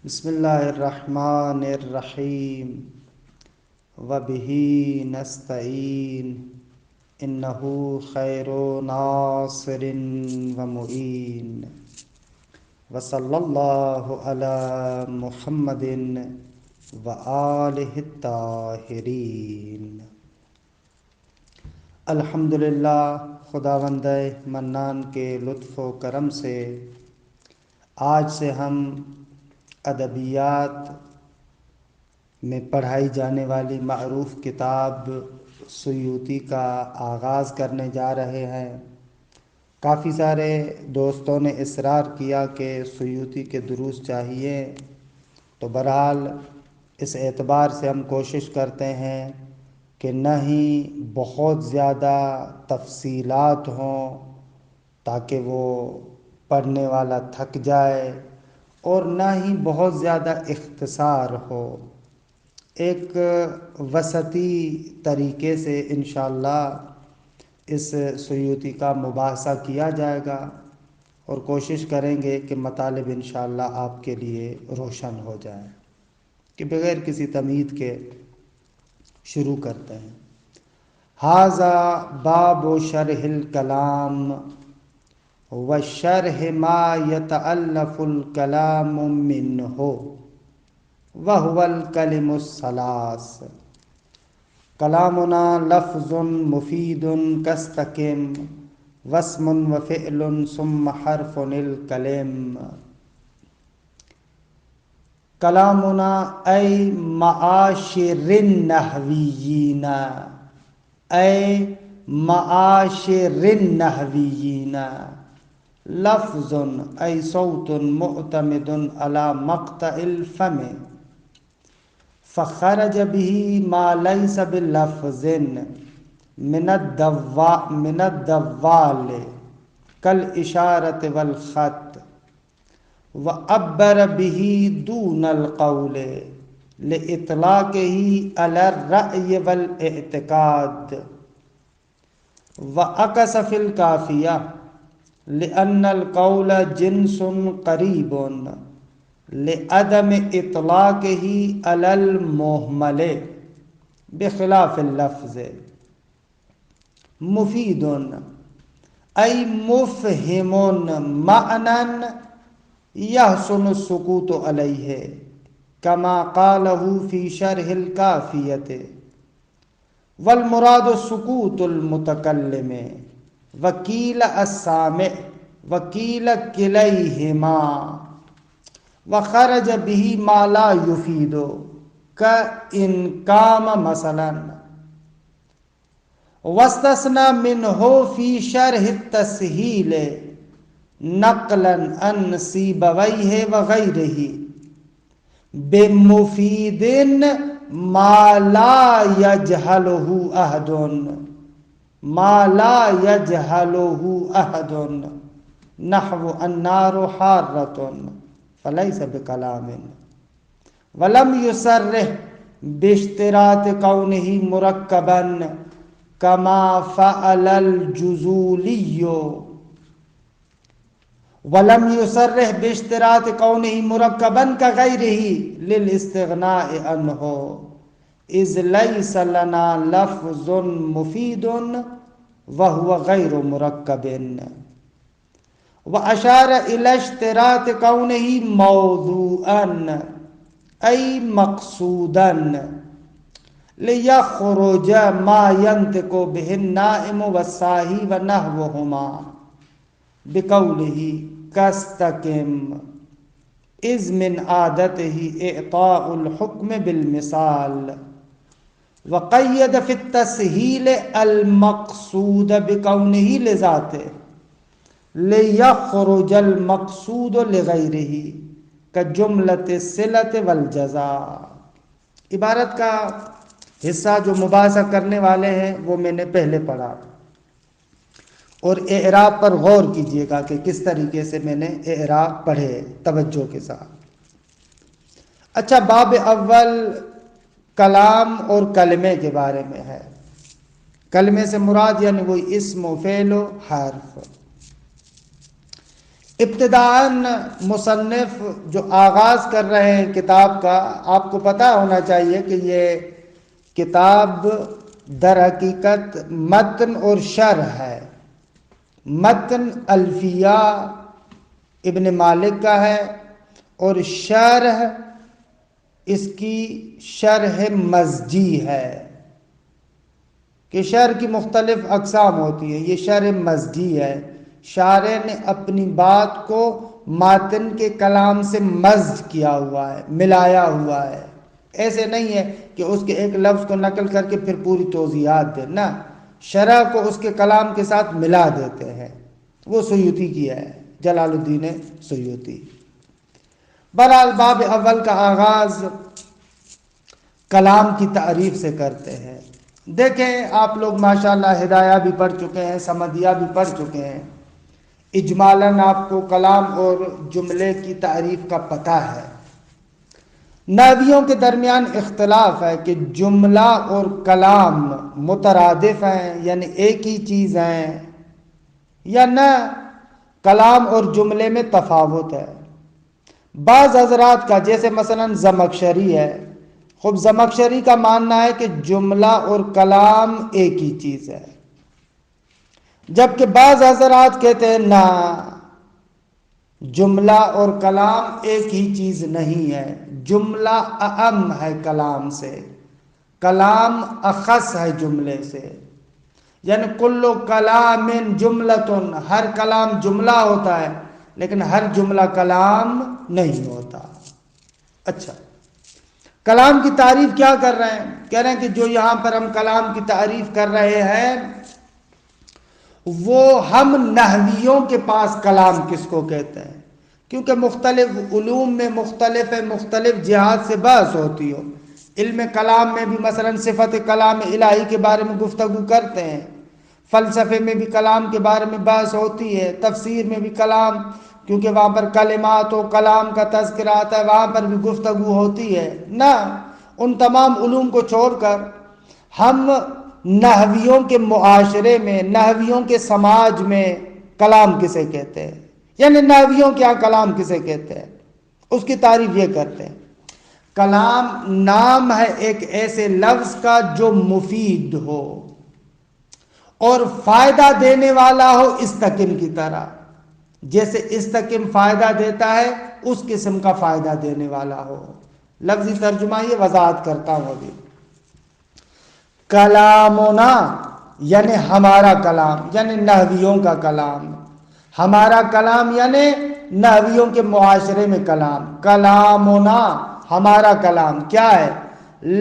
بسم اللہ الرحمن الرحیم وبہ نستعین انہ خیر ناصر ومعین وصلی اللہ علی محمد وآلہ الطاہرین۔ الحمدللہ، خداوند منان کے لطف و کرم سے آج سے ہم ادبیات میں پڑھائی جانے والی معروف کتاب سیوطی کا آغاز کرنے جا رہے ہیں۔ کافی سارے دوستوں نے اصرار کیا کہ سیوطی کے دروس چاہیے، تو بہرحال اس اعتبار سے ہم کوشش کرتے ہیں کہ نہ ہی بہت زیادہ تفصیلات ہوں تاکہ وہ پڑھنے والا تھک جائے، اور نہ ہی بہت زیادہ اختصار ہو۔ ایک وسطی طریقے سے انشاءاللہ اس سیوطی کا مباحثہ کیا جائے گا، اور کوشش کریں گے کہ مطالب انشاءاللہ آپ کے لیے روشن ہو جائیں۔ کہ بغیر کسی تمہید کے شروع کرتے ہیں۔ ھذا باب شرح الکلام وشرح ما یتألف الکلام منہ وہو الکلم الثلاث۔ کلامنا لفظ مفید کاستقم واسم وفعل ثم حرف الکلم۔ کلامنا ای معاشر النحویین، ای معاشر النحویین، لفظ ای صوت معتمد علی مقطع الفم، فخرج به ما لیس بلفظ من الدوال کالاشارۃ والخط، وعبر به دون القول لاطلاقہ علی الرأی والاعتقاد، وعکس فی الکافیہ لأن القول جنس قریب لعدم اطلاقہ علی المہمل بخلاف اللفظ۔ مفید ای مفہم معنی یحسن السکوت علیہ کما قالہ فی شرح الکافیۃ، والمراد سکوت المتکلم وقیل السامع وقیل کلیہما، وخرج به ما لا یفید کان قام مثلا، واستثنى منہ فی شرح التسہیل نقلا عن سیبویہ وغیرہ بمفید ما لا یجہلہ احد، ما لا یجہلہ احد، نحو النار حارۃ فلیس بکلام، ولم یصرح باشتراط کونہ مرکبا کما فعل الجزولی، ولم یصرح باشتراط کونہ مرکبا کغیرہ للاستغناء عنہ، اذ لیس لنا لفظ مفید وہو غیر مرکب، واشار الی اشتراط کونہ موضوعا ای مقصودا لیخرج ما ینطق بہ النائم والصاحی ونحوہما بقولہ کاستقم، اذ من عادتہ اعطاء الحکم بالمثال، وقید فی التسہیل المقصود بقونہ لذاتہ لیخرج المقصود لغیرہ کجملۃ الصلۃ والجزاء۔ عبارت کا حصہ جو مباحثہ کرنے والے ہیں وہ میں نے پہلے پڑھا، اور اعراب پر غور کیجئے گا کہ کس طریقے سے میں نے اعراب پڑھے توجہ کے ساتھ۔ اچھا، باب اول کلام اور کلمے کے بارے میں ہے۔ کلمے سے مراد یعنی وہی اسم و فعل و حرف۔ ابتداً مصنف جو آغاز کر رہے ہیں کتاب کا، آپ کو پتہ ہونا چاہیے کہ یہ کتاب در حقیقت متن اور شرح ہے۔ متن الفیہ ابن مالک کا ہے، اور شرح اس کی شرح مزجی ہے، کہ شرح کی مختلف اقسام ہوتی ہیں۔ یہ شرح مزجی ہے، شارح نے اپنی بات کو ماتن کے کلام سے مزج کیا ہوا ہے، ملایا ہوا ہے۔ ایسے نہیں ہے کہ اس کے ایک لفظ کو نقل کر کے پھر پوری توضیحات دے، نہ، شرح کو اس کے کلام کے ساتھ ملا دیتے ہیں۔ وہ سیوطی کی ہے، جلال الدین سیوطی۔ بہرحال باب اول کا آغاز کلام کی تعریف سے کرتے ہیں۔ دیکھیں آپ لوگ ماشاءاللہ ہدایہ بھی پڑھ چکے ہیں، سمدیہ بھی پڑھ چکے ہیں، اجمالاً آپ کو کلام اور جملے کی تعریف کا پتہ ہے۔ نحویوں کے درمیان اختلاف ہے کہ جملہ اور کلام مترادف ہیں، یعنی ایک ہی چیز ہیں، یا نہ کلام اور جملے میں تفاوت ہے۔ بعض حضرات کا، جیسے مثلا زمخشری ہے، خب زمخشری کا ماننا ہے کہ جملہ اور کلام ایک ہی چیز ہے، جبکہ بعض حضرات کہتے ہیں نہ، جملہ اور کلام ایک ہی چیز نہیں ہے، جملہ اعم ہے کلام سے، کلام اخص ہے جملے سے، یعنی کل کلام جملتن، ہر کلام جملہ ہوتا ہے لیکن ہر جملہ کلام نہیں ہوتا۔ اچھا، کلام کی تعریف کیا کر رہے ہیں؟ کہہ رہے ہیں کہ جو یہاں پر ہم کلام کی تعریف کر رہے ہیں وہ ہم نحویوں کے پاس کلام کس کو کہتے ہیں، کیونکہ مختلف علوم میں مختلف جہات سے بحث ہوتی ہو۔ علم کلام میں بھی مثلا صفت کلام الہی کے بارے میں گفتگو کرتے ہیں، فلسفے میں بھی کلام کے بارے میں بحث ہوتی ہے، تفسیر میں بھی کلام، کیونکہ وہاں پر کلمات و کلام کا تذکرہ آتا ہے، وہاں پر بھی گفتگو ہوتی ہے نا۔ ان تمام علوم کو چھوڑ کر ہم نحویوں کے معاشرے میں، نحویوں کے سماج میں کلام کسے کہتے ہیں، یعنی نحویوں کیا کلام کسے کہتے ہیں، اس کی تعریف یہ کرتے ہیں۔ کلام نام ہے ایک ایسے لفظ کا جو مفید ہو اور فائدہ دینے والا ہو، استقم کی طرح، جیسے استقم فائدہ دیتا ہے اس قسم کا فائدہ دینے والا ہو۔ لفظی ترجمہ یہ وضاحت کرتا ہوں ابھی۔ کلامنا یعنی ہمارا کلام، یعنی نحویوں کا کلام، ہمارا کلام یعنی نحویوں کے معاشرے میں کلام، کلامنا ہمارا کلام کیا ہے؟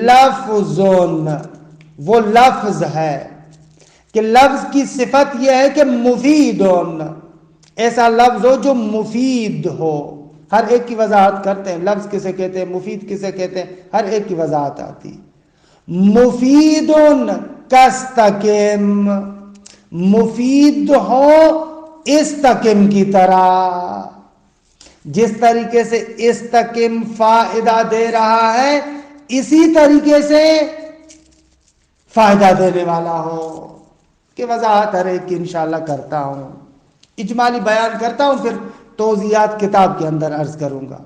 لفظون، وہ لفظ ہے، کہ لفظ کی صفت یہ ہے کہ مفیدون، ایسا لفظ ہو جو مفید ہو۔ ہر ایک کی وضاحت کرتے ہیں، لفظ کسے کہتے ہیں، مفید کسے کہتے ہیں، ہر ایک کی وضاحت آتی۔ مفیدون کستقم، مفید ہو استقم کی طرح، جس طریقے سے استقم فائدہ دے رہا ہے اسی طریقے سے فائدہ دینے والا ہو، کہ وضاحت ہر ایک کی انشاءاللہ کرتا ہوں، اجمالی بیان کرتا ہوں، پھر توضیحات کتاب کے اندر عرض کروں گا۔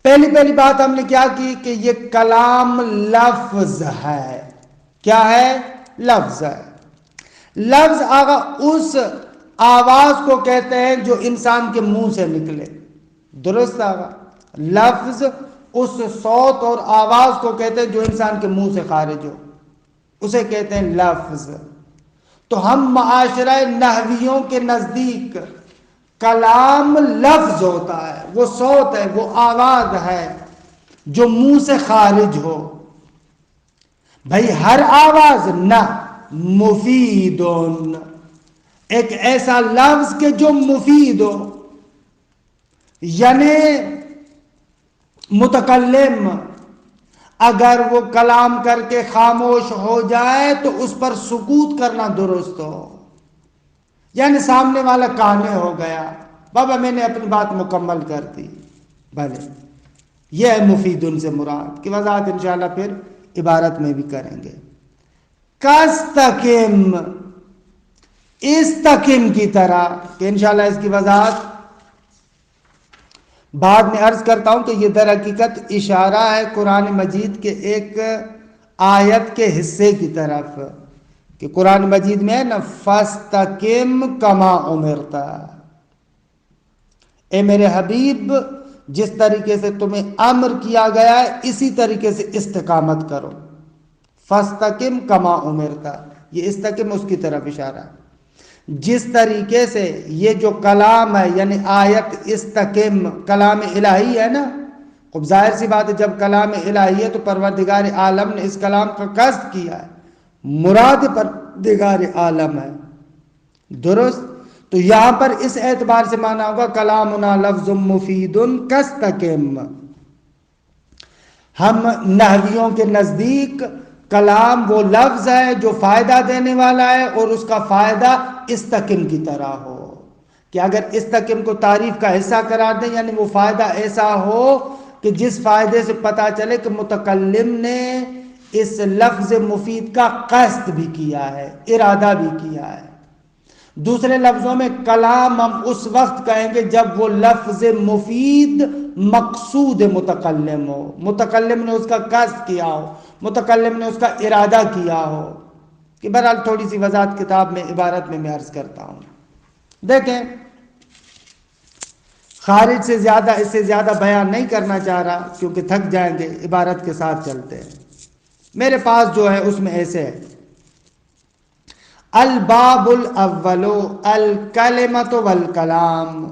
پہلی بات ہم نے کیا کی کہ یہ کلام لفظ ہے۔ کیا ہے؟ لفظ ہے۔ لفظ آگا اس آواز کو کہتے ہیں جو انسان کے منہ سے نکلے، درست آگا؟ لفظ اس صوت اور آواز کو کہتے ہیں جو انسان کے منہ سے خارج ہو، اسے کہتے ہیں لفظ۔ تو ہم معاشرہ نحویوں کے نزدیک کلام لفظ ہوتا ہے، وہ صوت ہے، وہ آواز ہے جو منہ سے خارج ہو۔ بھئی ہر آواز نہ، مفیدون، ایک ایسا لفظ کہ جو مفید ہو، یعنی متکلم اگر وہ کلام کر کے خاموش ہو جائے تو اس پر سکوت کرنا درست ہو، یعنی سامنے والا کانے ہو گیا، بابا میں نے اپنی بات مکمل کر دی، بھلے یہ ہے مفیدن سے مراد، کی وضاحت انشاءاللہ پھر عبارت میں بھی کریں گے۔ کستقم، استقم کی طرح، کہ انشاءاللہ اس کی وضاحت بعد میں عرض کرتا ہوں کہ یہ در حقیقت اشارہ ہے قرآن مجید کے ایک آیت کے حصے کی طرف، کہ قرآن مجید میں ہے نا فَاسْتَقِمْ كَمَا أُمِرْتَ، اے میرے حبیب جس طریقے سے تمہیں امر کیا گیا ہے اسی طریقے سے استقامت کرو. فَاسْتَقِمْ كَمَا أُمِرْتَ، یہ استقم اس کی طرف اشارہ ہے. جس طریقے سے یہ جو کلام ہے یعنی آیت استقم کلام الہی ہے نا، خب ظاہر سی بات ہے جب کلام الہی ہے تو پروردگار عالم نے اس کلام کا قصد کیا ہے، مراد پروردگار عالم ہے، درست؟ تو یہاں پر اس اعتبار سے مانا ہوگا کلامنا لفظ مفید کاستقم. ہم نحویوں کے نزدیک کلام وہ لفظ ہے جو فائدہ دینے والا ہے اور اس کا فائدہ استقم کی طرح ہو، کہ اگر استقم کو تعریف کا حصہ قرار دیں یعنی وہ فائدہ ایسا ہو کہ جس فائدے سے پتہ چلے کہ متکلم نے اس لفظ مفید کا قصد بھی کیا ہے، ارادہ بھی کیا ہے. دوسرے لفظوں میں کلام ہم اس وقت کہیں گے جب وہ لفظ مفید مقصود متکلم ہو، متکلم نے اس کا قصد کیا ہو، متکلم نے اس کا ارادہ کیا ہو. کہ بہرحال تھوڑی سی وضاحت کتاب میں عبارت میں عرض کرتا ہوں. دیکھیں خارج سے زیادہ اس سے زیادہ بیان نہیں کرنا چاہ رہا کیونکہ تھک جائیں گے، عبارت کے ساتھ چلتے ہیں. میرے پاس جو ہے اس میں ایسے ہے الباب الاول الکلمۃ والکلام،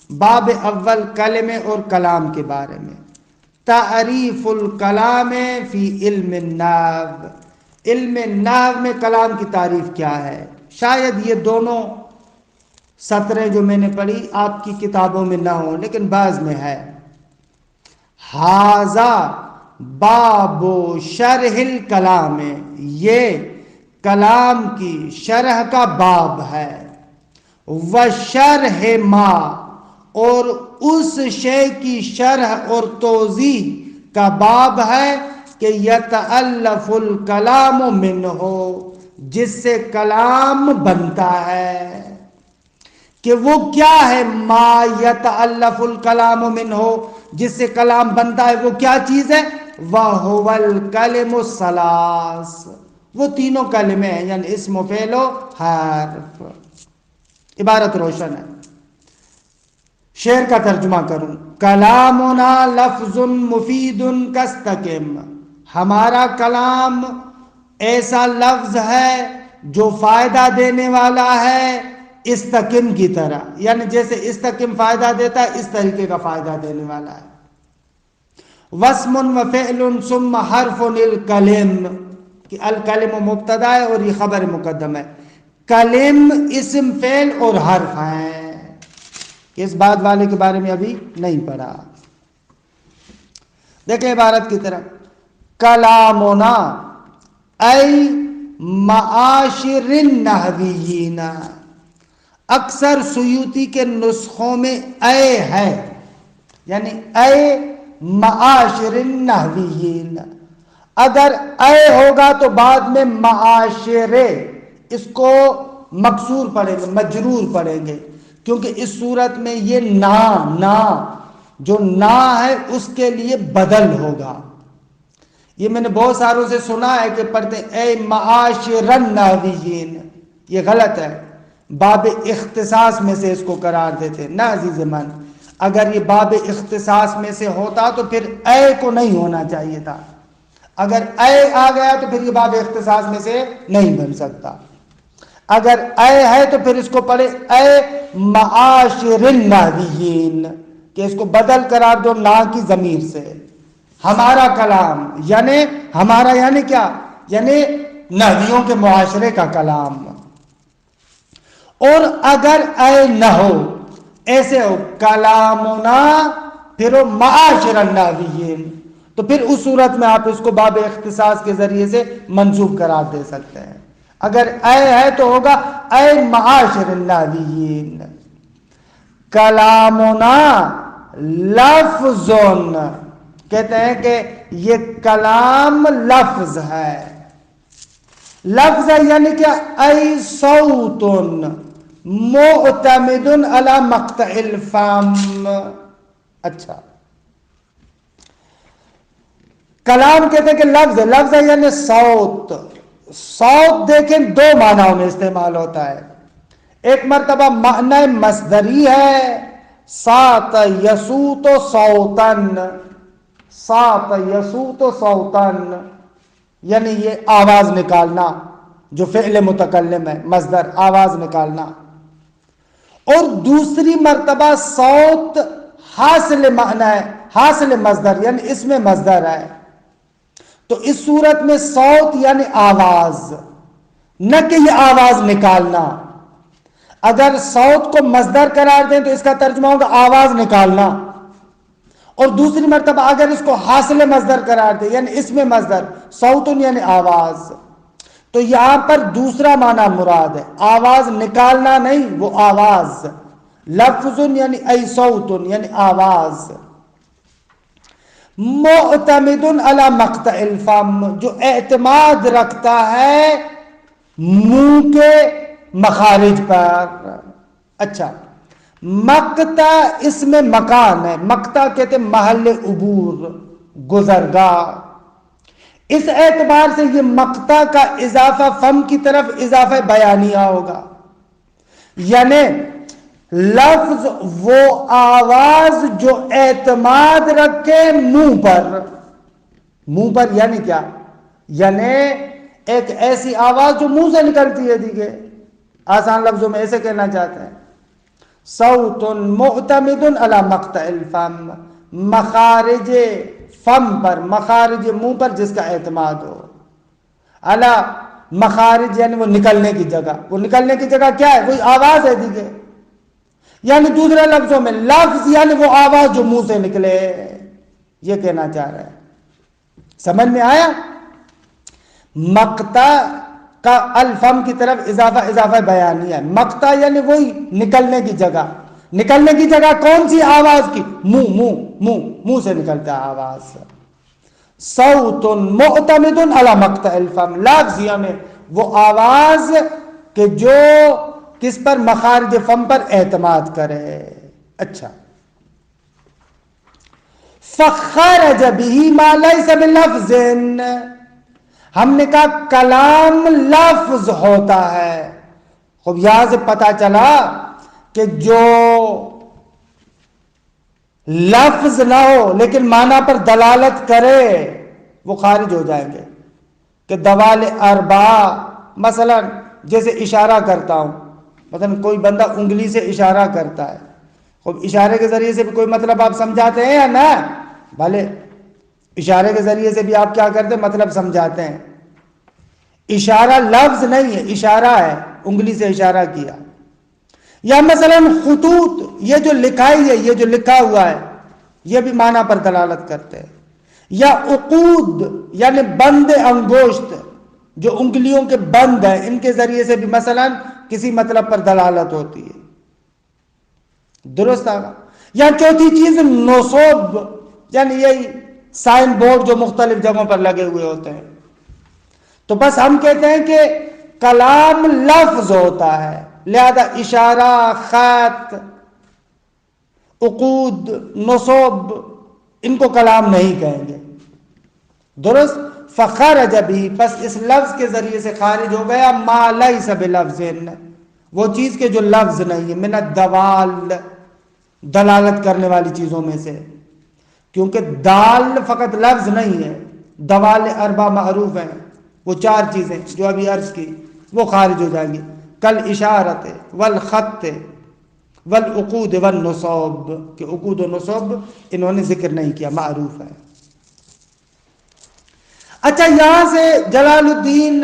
باب اول کلمے اور کلام کے بارے میں. تعریف الکلام فی علم النحو، علم نحو میں کلام کی تعریف کیا ہے. شاید یہ دونوں سطریں جو میں نے پڑھی آپ کی کتابوں میں نہ ہوں لیکن بعض میں ہے. ھذا باب شرح الکلام، یہ کلام کی شرح کا باب ہے. وشرح ما، اور اس شے کی شرح اور توضیح کا باب ہے کہ یتألف الکلام منہ، جس سے کلام بنتا ہے. کہ وہ کیا ہے ما یتألف الکلام منہ، جس سے کلام بنتا ہے وہ کیا چیز ہے؟ وَهُوَ الْكَلِمُ الثَّلَاثُ، وہ تینوں کلمے ہیں یعنی اسم و فعل و حرف. عبارت روشن ہے. شعر کا ترجمہ کروں، کلامنا لفظ مفید کاستقم، ہمارا کلام ایسا لفظ ہے جو فائدہ دینے والا ہے استقم کی طرح، یعنی جیسے استقم فائدہ دیتا ہے اس طریقے کا فائدہ دینے والا ہے. واسم و فعل ثم حرف الکلم، کہ الکلم مبتدا ہے اور یہ خبر مقدم ہے. کلم اسم فعل اور حرف ہیں. اس بات والے کے بارے میں ابھی نہیں پڑھا. دیکھیں عبارت کی طرف، کلامنا ای معاشر النحویین، اکثر سیوطی کے نسخوں میں اے ہے یعنی اے معاشر النحویین. اگر اے ہوگا تو بعد میں معاشرے اس کو مکسور پڑھیں گے، مجرور پڑھیں گے، کیونکہ اس صورت میں یہ نا جو نا ہے اس کے لیے بدل ہوگا. یہ میں نے بہت ساروں سے سنا ہے کہ پڑھتے ہیں اے معاشر النحویین، یہ غلط ہے. باب اختصاص میں سے اس کو قرار دیتے نہ عزیز من. اگر یہ باب اختصاص میں سے ہوتا تو پھر اے کو نہیں ہونا چاہیے تھا. اگر اے آ گیا تو پھر یہ باب اختصاص میں سے نہیں بن سکتا. اگر اے ہے تو پھر اس کو پڑھے اے معاشر النحویین، کہ اس کو بدل قرار دو نا کی ضمیر سے. ہمارا کلام یعنی ہمارا یعنی کیا؟ یعنی نحویوں کے معاشرے کا کلام. اور اگر اے نہ ہو، ایسے ہو کلامنا پھر ہو معاشر النحویین، تو پھر اس صورت میں آپ اس کو باب اختصاص کے ذریعے سے منصوب قرار دے سکتے ہیں. اگر اے ہے تو ہوگا اے معاشر النحویین. کلامنا لفظ، کہتے ہیں کہ یہ کلام لفظ ہے. لفظ یعنی کیا؟ ای صوت معتمد علی مقطع الفم. اچھا، کلام کہتے ہیں کہ لفظ، لفظ یعنی صوت. صوت دیکھیں دو معنیوں میں استعمال ہوتا ہے. ایک مرتبہ معنی مصدری ہے، سات یسوت صوتن، سات یسوت صوتن، یعنی یہ آواز نکالنا، جو فعل متکلم ہے، مصدر آواز نکالنا. اور دوسری مرتبہ صوت حاصل معنی ہے، حاصل مصدر یعنی اس میں مصدر ہے. تو اس صورت میں صوت یعنی آواز، نہ کہ یہ آواز نکالنا. اگر صوت کو مصدر قرار دیں تو اس کا ترجمہ ہوگا آواز نکالنا، اور دوسری مرتبہ اگر اس کو حاصل مصدر قرار دیں یعنی اس میں مصدر، صوتن یعنی آواز، تو یہاں پر دوسرا معنی مراد ہے، آواز نکالنا نہیں، وہ آواز. لفظ یعنی ای صوتن یعنی آواز. معتمد علی مقطع الفم، جو اعتماد رکھتا ہے منہ کے مخارج پر. اچھا، مقطع اس میں مکان ہے، مقطع کہتے ہیں محل عبور، گزرگاہ. اس اعتبار سے یہ مقطع کا اضافہ فم کی طرف اضافہ بیانیہ ہوگا، یعنی لفظ وہ آواز جو اعتماد رکھے منہ پر. منہ پر یعنی کیا؟ یعنی ایک ایسی آواز جو منہ سے نکلتی ہے. دیکھیے آسان لفظوں میں ایسے کہنا چاہتے ہیں، صوت معتمد علی مقطع الفم، مخارج فم پر، مخارج منہ پر جس کا اعتماد ہو. علی مخارج یعنی وہ نکلنے کی جگہ، وہ نکلنے کی جگہ کیا ہے؟ وہی آواز ہے. دیکھیے یعنی دوسرے لفظوں میں لفظ یعنی وہ آواز جو منہ سے نکلے، یہ کہنا چاہ رہا ہے. سمجھ میں آیا؟ مقطع کا الفم کی طرف اضافہ بیانی ہے. مقطع یعنی وہی نکلنے کی جگہ. نکلنے کی جگہ کون سی؟ آواز کی. منہ سے نکلتا ہے آواز. صوت معتمد علی مقطع الفم، لفظ یعنی وہ آواز کہ جو کس پر؟ مخارج فم پر اعتماد کرے. اچھا، فخرج به ما ليس بلفظ، ہم نے کہا کلام لفظ ہوتا ہے. خوب یہاں سے پتا چلا کہ جو لفظ نہ ہو لیکن معنی پر دلالت کرے وہ خارج ہو جائیں گے. کہ دوال اربع، مثلا جیسے اشارہ کرتا ہوں، مثلا کوئی بندہ انگلی سے اشارہ کرتا ہے، خوب اشارے کے ذریعے سے بھی کوئی مطلب آپ سمجھاتے ہیں یا نہ؟ بھلے اشارے کے ذریعے سے بھی آپ کیا کرتے ہیں؟ مطلب سمجھاتے ہیں. اشارہ لفظ نہیں ہے، اشارہ ہے، انگلی سے اشارہ کیا. یا مثلا خطوط، یہ جو لکھائی ہے، یہ جو لکھا ہوا ہے، یہ بھی معنی پر دلالت کرتے ہیں. یا عقود یعنی بند انگوشت، جو انگلیوں کے بند ہیں، ان کے ذریعے سے بھی مثلا کسی مطلب پر دلالت ہوتی ہے. درست آگا. یا چوتھی چیز نصب، یعنی یہی سائن بورڈ جو مختلف جگہوں پر لگے ہوئے ہوتے ہیں. تو بس ہم کہتے ہیں کہ کلام لفظ ہوتا ہے، لہذا اشارہ، خط، عقود، نصب، ان کو کلام نہیں کہیں گے. درست. فخرج به، پس اس لفظ کے ذریعے سے خارج ہو گیا ما لیس بلفظ، وہ چیز کے جو لفظ نہیں ہے. من الدوال، دلالت کرنے والی چیزوں میں سے، کیونکہ دال فقط لفظ نہیں ہے. دوال اربع معروف ہیں، وہ چار چیزیں جو ابھی عرض کی وہ خارج ہو جائیں گی. کل اشارت والخط والعقود والنصب، کہ عقود و نصب انہوں نے ذکر نہیں کیا، معروف ہے. اچھا، یہاں سے جلال الدین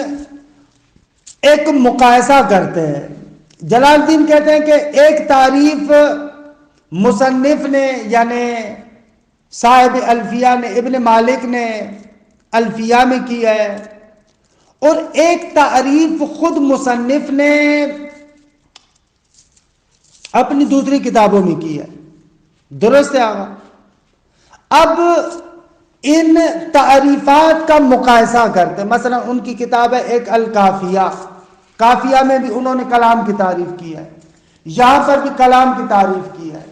ایک مقایسہ کرتے ہیں. جلال الدین کہتے ہیں کہ ایک تعریف مصنف نے یعنی صاحب الفیہ نے، ابن مالک نے الفیہ میں کی ہے، اور ایک تعریف خود مصنف نے اپنی دوسری کتابوں میں کی ہے. درست ہے آگا. اب ان تعریفات کا مقایسہ کرتے ہیں۔ مثلا ان کی کتاب ہے ایک الکافیہ، کافیہ میں بھی انہوں نے کلام کی تعریف کی ہے، یہاں پر بھی کلام کی تعریف کی ہے،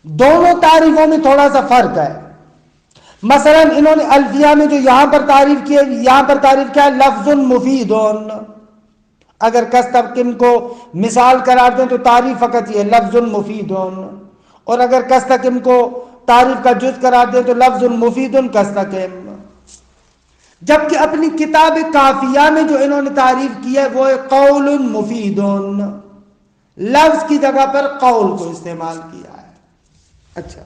دونوں تعریفوں میں تھوڑا سا فرق ہے۔ مثلا انہوں نے الفیہ میں جو یہاں پر تعریف کی ہے، یہاں پر تعریف کیا ہے؟ لفظ مفید۔ اگر کستقم کو مثال قرار دیں تو تعریف فقط یہ لفظ مفید، اور اگر کستقم کو تعریف کا جز قرار دیں تو لفظ مفید کستقم۔ جبکہ اپنی کتاب کافیہ میں جو انہوں نے تعریف کی ہے وہ قول مفید، لفظ کی جگہ پر قول کو استعمال کیا ہے۔ اچھا،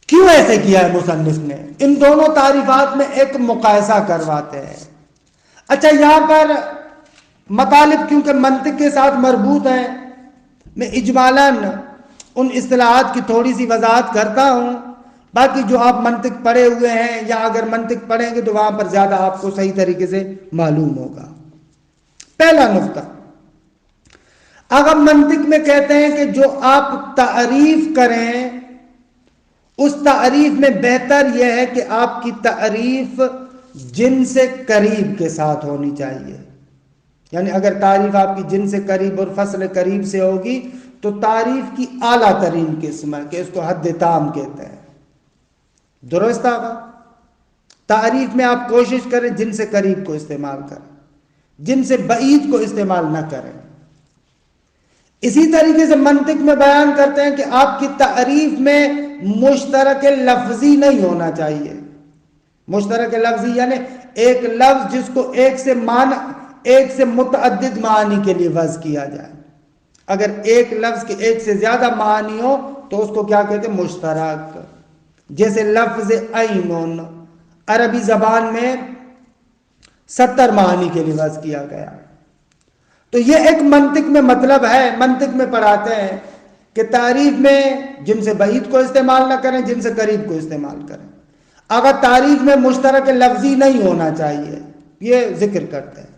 کیوں ایسے کیا ہے مصنف نے؟ ان دونوں تعریفات میں ایک مقایسہ کرواتے ہیں۔ اچھا، یہاں پر مطالب کیونکہ منطق کے ساتھ مربوط ہیں، میں اجمالاً ان اصطلاحات کی تھوڑی سی وضاحت کرتا ہوں، باقی جو آپ منطق پڑھے ہوئے ہیں یا اگر منطق پڑھیں گے تو وہاں پر زیادہ آپ کو صحیح طریقے سے معلوم ہوگا۔ پہلا نقطہ، اگر منطق میں کہتے ہیں کہ جو آپ تعریف کریں اس تعریف میں بہتر یہ ہے کہ آپ کی تعریف جن سے قریب کے ساتھ ہونی چاہیے، یعنی اگر تعریف آپ کی جن سے قریب اور فصل قریب سے ہوگی تو تعریف کی اعلیٰ ترین قسم ہے کہ اس کو حد تام کہتے ہیں۔ درست آگا؟ تعریف میں آپ کوشش کریں جن سے قریب کو استعمال کریں، جن سے بعید کو استعمال نہ کریں۔ اسی طریقے سے منطق میں بیان کرتے ہیں کہ آپ کی تعریف میں مشترک لفظی نہیں ہونا چاہیے۔ مشترک لفظی یعنی ایک لفظ جس کو ایک سے متعدد معنی کے لیے وضع کیا جائے۔ اگر ایک لفظ کے ایک سے زیادہ معنی ہو تو اس کو کیا کہتے ہیں؟ مشترک۔ جیسے لفظ عین عربی زبان میں 70 معنی کے لیے وضع کیا گیا، تو یہ ایک منطق میں مطلب ہے۔ منطق میں پڑھاتے ہیں کہ تعریف میں جن سے بعید کو استعمال نہ کریں، جن سے قریب کو استعمال کریں۔ اگر تعریف میں مشترک لفظی نہیں ہونا چاہیے، یہ ذکر کرتے ہیں۔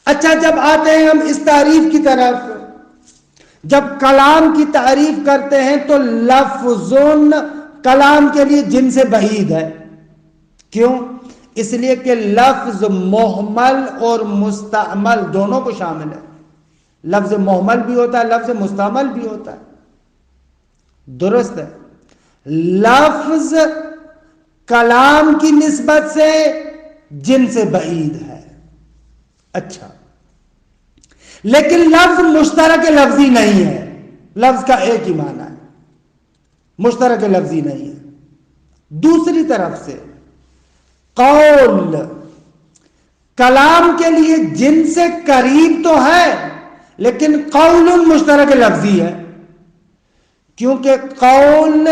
اچھا، جب آتے ہیں ہم اس تعریف کی طرف، جب کلام کی تعریف کرتے ہیں تو لفظ کلام کے لیے جن سے بعید ہے۔ کیوں؟ اس لیے کہ لفظ محمل اور مستعمل دونوں کو شامل ہے۔ لفظ محمل بھی ہوتا ہے، لفظ مستعمل بھی ہوتا ہے۔ درست ہے؟ لفظ کلام کی نسبت سے جن سے بعید ہے۔ اچھا، لیکن لفظ مشترک لفظی نہیں ہے، لفظ کا ایک ہی معنی ہے، مشترک لفظی نہیں ہے۔ دوسری طرف سے قول کلام کے لیے جن سے قریب تو ہے لیکن قول مشترک لفظی ہے، کیونکہ قول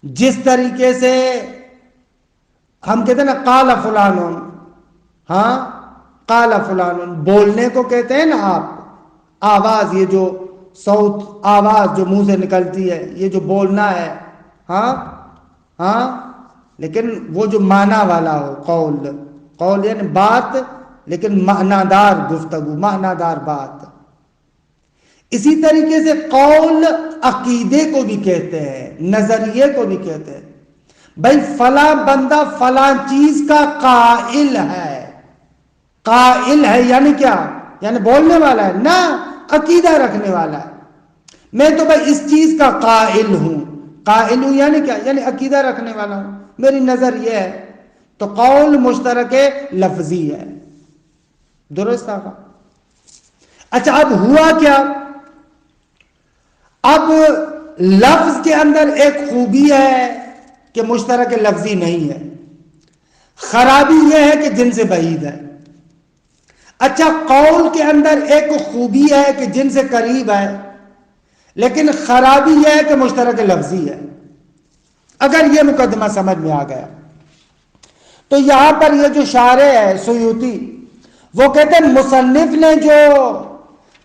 جس طریقے سے ہم کہتے ہیں نا قال فلان، ہاں قال فلان، بولنے کو کہتے ہیں نا آپ، آواز، یہ جو صوت آواز جو منہ سے نکلتی ہے، یہ جو بولنا ہے، ہاں ہاں، لیکن وہ جو معنی والا ہو، قول یعنی بات لیکن معنی دار گفتگو، معنی دار بات۔ اسی طریقے سے قول عقیدے کو بھی کہتے ہیں، نظریے کو بھی کہتے ہیں۔ بھائی فلاں بندہ فلاں چیز کا قائل ہے، قائل ہے یعنی کیا؟ یعنی بولنے والا ہے نا، عقیدہ رکھنے والا ہے۔ میں تو بھائی اس چیز کا قائل ہوں، قائل ہوں یعنی کیا؟ یعنی عقیدہ رکھنے والا ہوں، میری نظر یہ ہے۔ تو قول مشترک لفظی ہے۔ درست آقا؟ اچھا، اب ہوا کیا؟ اب لفظ کے اندر ایک خوبی ہے کہ مشترک لفظی نہیں ہے، خرابی یہ ہے کہ جن سے بعید ہے۔ اچھا، قول کے اندر ایک خوبی ہے کہ جن سے قریب ہے، لیکن خرابی یہ ہے کہ مشترک لفظی ہے۔ اگر یہ مقدمہ سمجھ میں آ گیا تو یہاں پر یہ جو شارح ہے سیوطی، وہ کہتے ہیں مصنف نے جو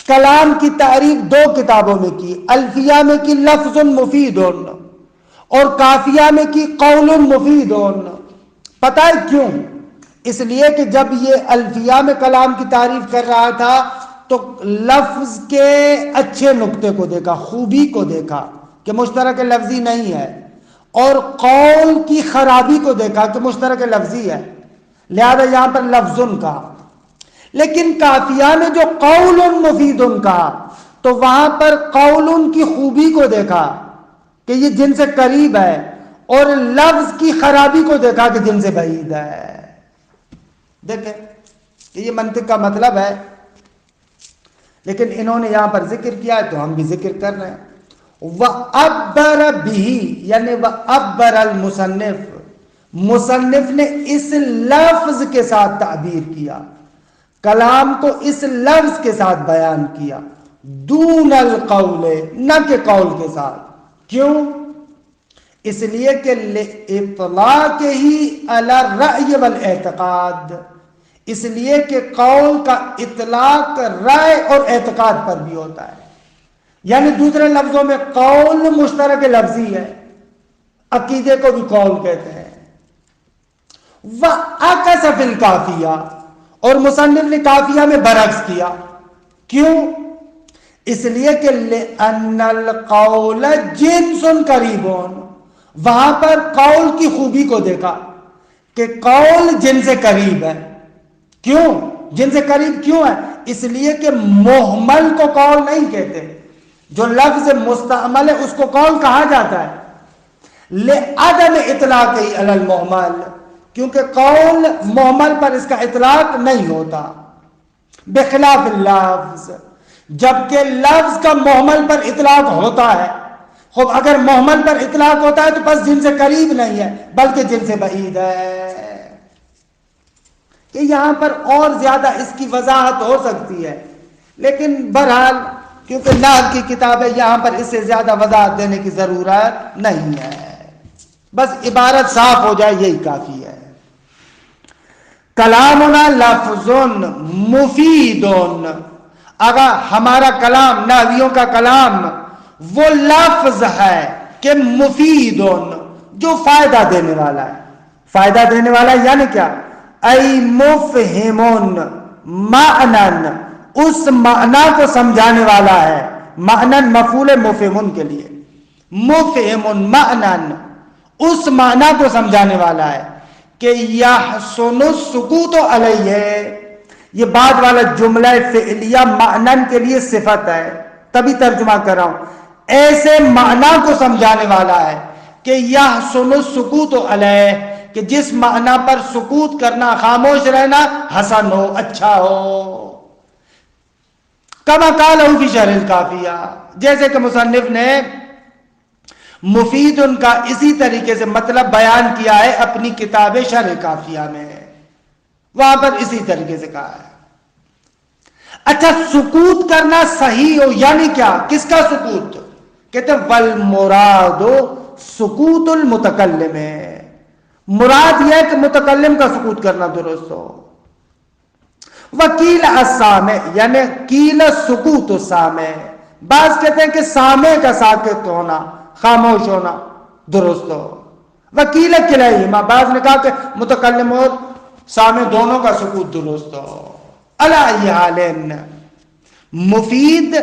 کلام کی تعریف 2 کتابوں میں کی، الفیہ میں کی لفظ مفید اور کافیہ میں کی قول مفید۔ پتہ ہے کیوں؟ اس لیے کہ جب یہ الفیہ میں کلام کی تعریف کر رہا تھا تو لفظ کے اچھے نقطے کو دیکھا، خوبی کو دیکھا کہ مشترک لفظی نہیں ہے، اور قول کی خرابی کو دیکھا کہ مشترک لفظی ہے، لہذا یہاں پر لفظن کہا. لیکن کافیہ میں جو قول مفید کہا تو وہاں پر قول کی خوبی کو دیکھا کہ یہ جن سے قریب ہے، اور لفظ کی خرابی کو دیکھا کہ جن سے بعید ہے. دیکھیں کہ یہ منطق کا مطلب ہے، لیکن انہوں نے یہاں پر ذکر کیا ہے تو ہم بھی ذکر کر رہے ہیں. وَعَبَّرَ بِهِ یعنی وَعَبَّرَ الْمُصَنِّف، مصنف نے اس لفظ کے ساتھ تعبیر کیا، کلام کو اس لفظ کے ساتھ بیان کیا، دون القول، نہ کہ قول کے ساتھ. کیوں؟ اس لیے کہ اطلاق ہی علی الرأی والاعتقاد، اس لیے کہ قول کا اطلاق رائے اور اعتقاد پر بھی ہوتا ہے. یعنی دوسرے لفظوں میں قول مشترک لفظی ہے، عقیدے کو بھی قول کہتے ہیں. وَعَكَسَ فِي الْكَافِيَةِ اور مصنف نے کافیہ میں برعکس کیا. کیوں؟ اس لیے کہ لِأَنَّ الْقَوْلَ جِنْسٌ قَرِيبٌ، وہاں پر قول کی خوبی کو دیکھا کہ قول جن سے قریب ہے. کیوں جن سے قریب کیوں ہے؟ اس لیے کہ محمل کو قول نہیں کہتے، جو لفظ مستعمل ہے اس کو قول کہا جاتا ہے. لِعَدَمِ اطلاقِهِ عَلَى الْمُحْمَلِ، کیونکہ قول محمل پر اس کا اطلاق نہیں ہوتا. بخلاف اللفظ، جبکہ لفظ کا محمل پر اطلاق ہوتا ہے. خوب اگر محمل پر اطلاق ہوتا ہے تو بس جن سے قریب نہیں ہے بلکہ جن سے بعید ہے. کہ یہاں پر اور زیادہ اس کی وضاحت ہو سکتی ہے، لیکن بہرحال کیونکہ نحو کی کتاب ہے یہاں پر اس سے زیادہ وضاحت دینے کی ضرورت نہیں ہے. بس عبارت صاف ہو جائے یہی کافی ہے. کلامنا لفظ مفید، اگر ہمارا کلام، نحویوں کا کلام وہ لفظ ہے کہ مفید، جو فائدہ دینے والا ہے. فائدہ دینے والا ہے یعنی کیا؟ ای مفہم معنن، اس معنی کو سمجھانے والا ہے. معنن مفعول مفہم کے لیے، مفہم معنن اس معنی کو سمجھانے والا ہے کہ یحسن السکوت علیہ، یہ بعد والا جملہ فعلیہ معنن کے لیے صفت ہے، تبھی ترجمہ کر رہا ہوں. ایسے معنی کو سمجھانے والا ہے کہ یحسن السکوت علیہ، کہ جس معنی پر سکوت کرنا، خاموش رہنا حسن ہو، اچھا ہو. کما قالہ فی شرح الکافیہ، جیسے کہ مصنف نے مفید ان کا اسی طریقے سے مطلب بیان کیا ہے اپنی کتاب شرح کافیہ میں، وہاں پر اسی طریقے سے کہا ہے. اچھا، سکوت کرنا صحیح ہو یعنی کیا؟ کس کا سکوت؟ کہتے ہیں والمراد سکوت المتکلم، مراد یہ ہے کہ متکلم کا سکوت کرنا درست ہو. وکیل السامع یعنی کیل سکوت السامع، بعض کہتے ہیں کہ سامع کا ساکت ہونا، خاموش ہونا درست ہو. وکیل کلیہما، بعض نے کہا کہ متکلم اور سامع دونوں کا سکوت درست ہو. علی ای حال مفید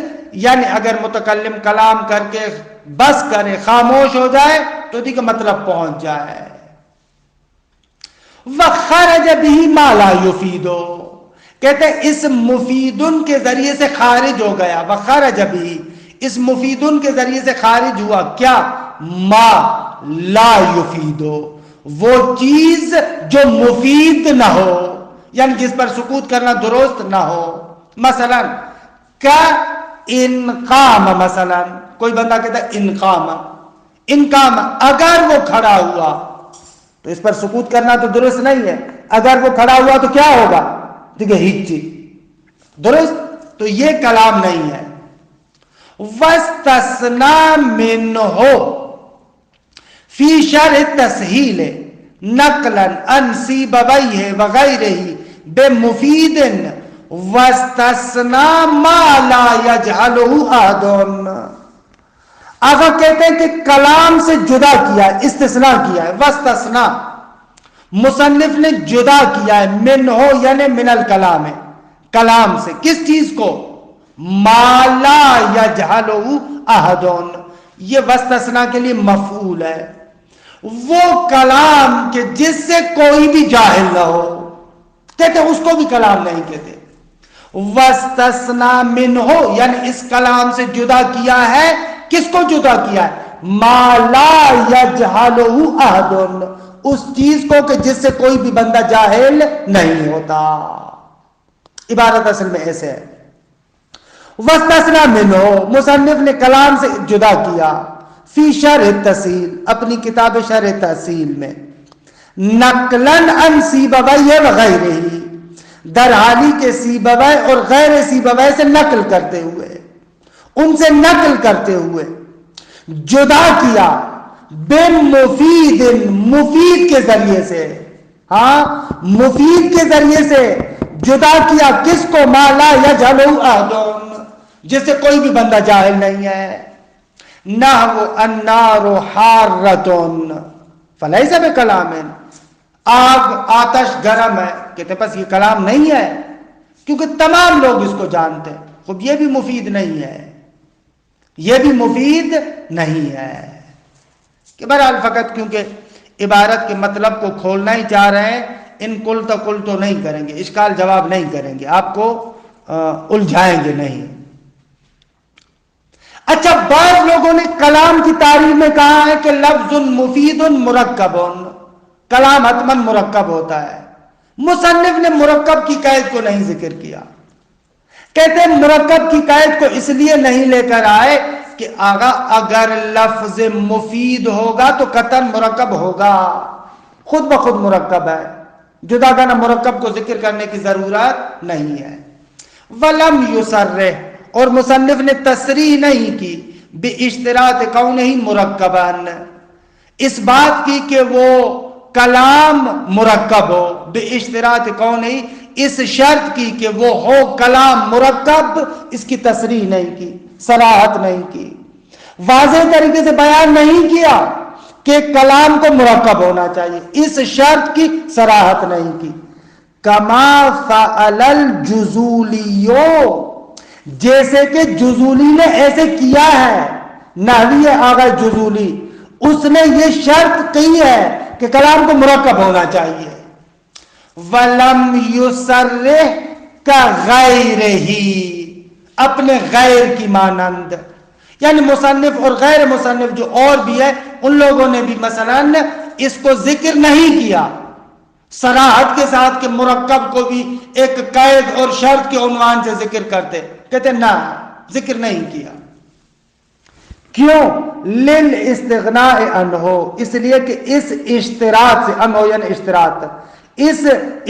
یعنی اگر متکلم کلام کر کے بس کرے، خاموش ہو جائے تو دی کا مطلب پہنچ جائے. وخرج به ما لا یفید، کہتے ہیں اس مفیدن کے ذریعے سے خارج ہو گیا. وخرج به، اس مفیدن کے ذریعے سے خارج ہوا کیا؟ ما لا یفید، وہ چیز جو مفید نہ ہو، یعنی جس پر سکوت کرنا درست نہ ہو. مثلا کا انقام، مثلا کوئی بندہ کہتا ہے انقام، انقام اگر وہ کھڑا ہوا تو اس پر سکوت کرنا تو درست نہیں ہے. اگر وہ کھڑا ہوا تو کیا ہوگا؟ دیکھیں ہچی، درست؟ تو یہ کلام نہیں ہے. وَاسْتَثْنَى مِنْهُ فِي شَرْحِ التَّسْهِيلِ نَقْلًا عَنْ سِيبَوَيْهِ وَغَيْرِهِ بِمُفِيدٍ وَاسْتَثْنَى مَا لَا يَجْعَلُهُ أَحَدٌ. آقا کہتے ہیں کہ کلام سے جدا کیا ہے، استثناء کیا ہے. وَاسْتَثْنَى، مصنف نے جدا کیا ہے، منہو یعنی من الکلام، کلام سے. کس چیز کو؟ ما لا یجہلہ احد، یہ واستثناء کے لیے مفعول ہے. وہ کلام کہ جس سے کوئی بھی جاہل نہ ہو، کہتے اس کو بھی کلام نہیں کہتے. وَاسْتَثْنَى مِنْهُ، یعنی اس کلام سے جدا کیا ہے. کس کو جدا کیا ہے؟ مَا لَا يَجْهَلُهُ أَحَدٌ، اس چیز کو کہ جس سے کوئی بھی بندہ جاہل نہیں ہوتا. عبارت اصل میں ایسے ہے. وَاسْتَثْنَى مِنْهُ، مصنف نے کلام سے جدا کیا. فی شرح التحصیل، اپنی کتاب شرح تحصیل میں. نقلاً عن سیبویہ وغیرہ، در حالی کے سیبویہ اور غیر سیبویہ سے نقل کرتے ہوئے، ان سے نقل کرتے ہوئے جدا کیا. بمفید، مفید کے ذریعے سے، ہاں مفید کے ذریعے سے جدا کیا. کس کو؟ ما لا یجہلہ احد، جس سے کوئی بھی بندہ جاہل نہیں ہے. نحو النار حارۃ فلیس بکلام، آگ آتش گرم ہے، کہتے بس یہ کلام نہیں ہے، کیونکہ تمام لوگ اس کو جانتے ہیں. خب یہ بھی مفید نہیں ہے، یہ بھی مفید نہیں ہے. کہ بہرحال فقط کیونکہ عبارت کے مطلب کو کھولنا ہی چاہ رہے ہیں، ان کل تو نہیں کریں گے، اشکال جواب نہیں کریں گے، آپ کو الجھائیں گے نہیں. اچھا، بعض لوگوں نے کلام کی تعریف میں کہا ہے کہ لفظ مفید مرکب، کلام حتماً مرکب ہوتا ہے. مصنف نے مرکب کی قید کو نہیں ذکر کیا. کہتے ہیں مرکب کی قید کو اس لیے نہیں لے کر آئے کہ آگا اگر لفظ مفید ہوگا تو قطعاً مرکب ہوگا، خود بخود مرکب ہے، جدا کرنا مرکب کو ذکر کرنے کی ضرورت نہیں ہے. ولم یصرح، اور مصنف نے تصریح نہیں کی باشتراط کونہ مرکباً، اس بات کی کہ وہ کلام مرکب ہو. باشتراط کونہ، اس شرط کی کہ وہ ہو کلام مرکب، اس کی تصریح نہیں کی، صراحت نہیں کی، واضح طریقے سے بیان نہیں کیا کہ کلام کو مرکب ہونا چاہیے، اس شرط کی صراحت نہیں کی. کما فعل الجزولیو، جیسے کہ جزولی نے ایسے کیا ہے. نحوی آغا جزولی، اس نے یہ شرط کی ہے کہ کلام کو مرکب ہونا چاہیے. وَلَمْ يُصَرِّحْ كَغَيْرِهِ، اپنے غیر کی مانند، یعنی مصنف اور غیر مصنف جو اور بھی ہے ان لوگوں نے بھی مثلا اس کو ذکر نہیں کیا صراحت کے ساتھ کہ مرکب کو بھی ایک قید اور شرط کے عنوان سے ذکر کرتے، کہتے نہ، ذکر نہیں کیا. کیوں؟ لِلْإِسْتِغْنَاءِ عَنْهُ، اس لیے کہ اس اشتراط سے، عنہ یعنی اشتراط، اس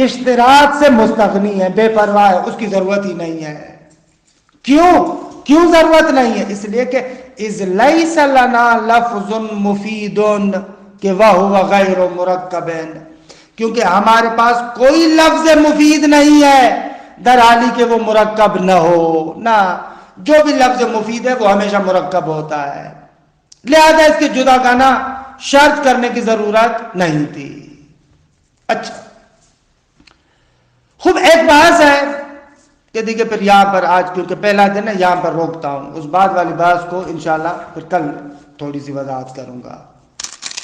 اشتراط سے مستغنی ہے، بے پرواہ ہے، اس کی ضرورت ہی نہیں ہے. کیوں ضرورت نہیں ہے؟ اس لیے کہ اذ لیس لنا لفظ مفید کہ وہو غیر مرکب، کیونکہ ہمارے پاس کوئی لفظ مفید نہیں ہے در حالی کہ وہ مرکب نہ ہو. نہ، جو بھی لفظ مفید ہے وہ ہمیشہ مرکب ہوتا ہے، لہذا اس کے جدا کرنا شرط کرنے کی ضرورت نہیں تھی. اچھا، خوب ایک بحث ہے کہ دیکھیں پھر یہاں پر آج کیونکہ پہلا دن ہے یہاں پر روکتا ہوں، اس بعد والی بحث کو انشاءاللہ پھر کل تھوڑی سی وضاحت کروں گا.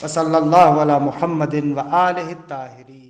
وصلی اللہ علی محمد و آلہ الطاہرین.